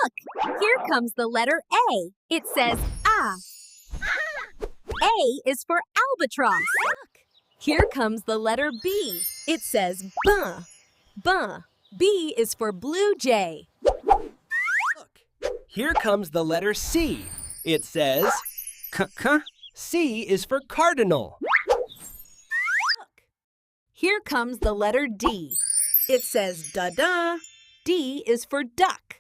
Look, here comes the letter A. It says ah. A is for albatross. Look, here comes the letter B. It says buh. Buh. B is for blue jay. Look, here comes the letter C. It says k. C is for cardinal. Look, here comes the letter D. It says da-da. D is for duck.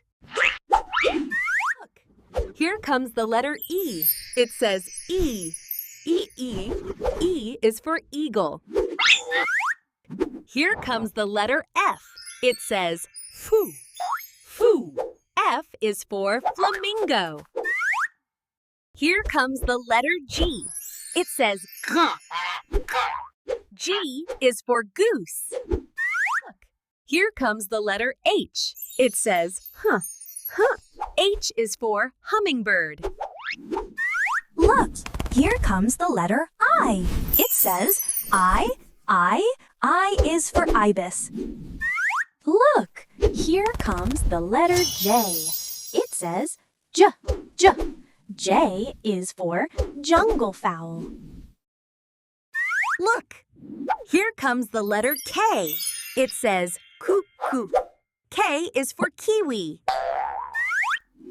Look, here comes the letter E. It says E. E is for eagle. Here comes the letter F. It says foo. Foo. F is for flamingo. Here comes the letter G. It says g. G is for goose. Look, here comes the letter H. It says huh. H is for hummingbird. Look, here comes the letter I. It says I is for ibis. Look, here comes the letter J. It says J. J is for jungle fowl. Look, here comes the letter K. It says coo. K is for kiwi.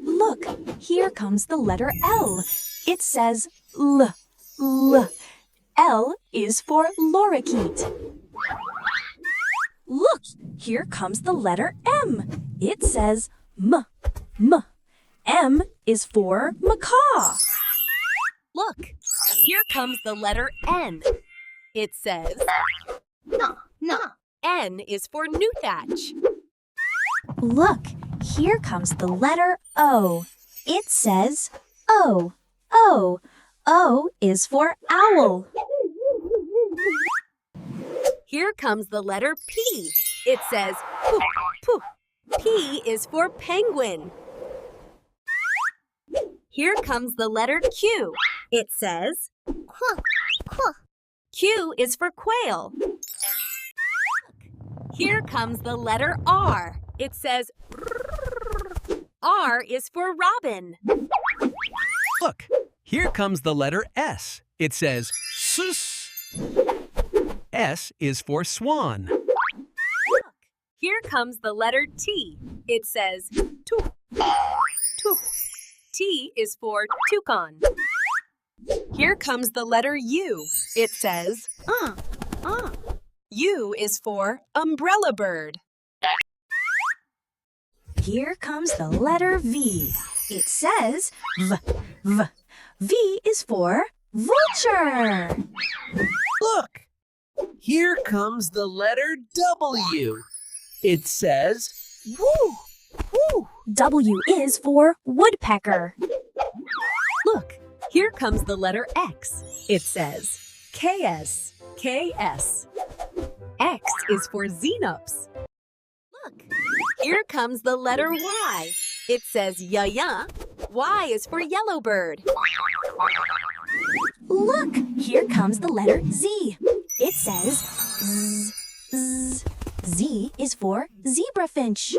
Look, here comes the letter L. It says L. L is for lorikeet. Look, here comes the letter M. It says M. M is for macaw. Look, here comes the letter N. It says no. N is for newthatch. Look, here comes the letter O. It says O. O is for owl. Here comes the letter P. It says poof. P is for penguin. Here comes the letter Q. It says quack. Q is for quail. Here comes the letter R. It says R is for robin. Look, here comes the letter S. It says sus. S is for swan. Look, here comes the letter T. It says toof. T is for toucan. Here comes the letter U. It says U is for umbrella bird. Here comes the letter V. It says V. V is for vulture. Look, here comes the letter W. It says woo. W is for woodpecker. Look, here comes the letter X. It says KS. X is for xenops. Look, here comes the letter Y. It says ya. Y is for yellowbird. Look, here comes the letter Z. It says Z. Z is for zebrafinch.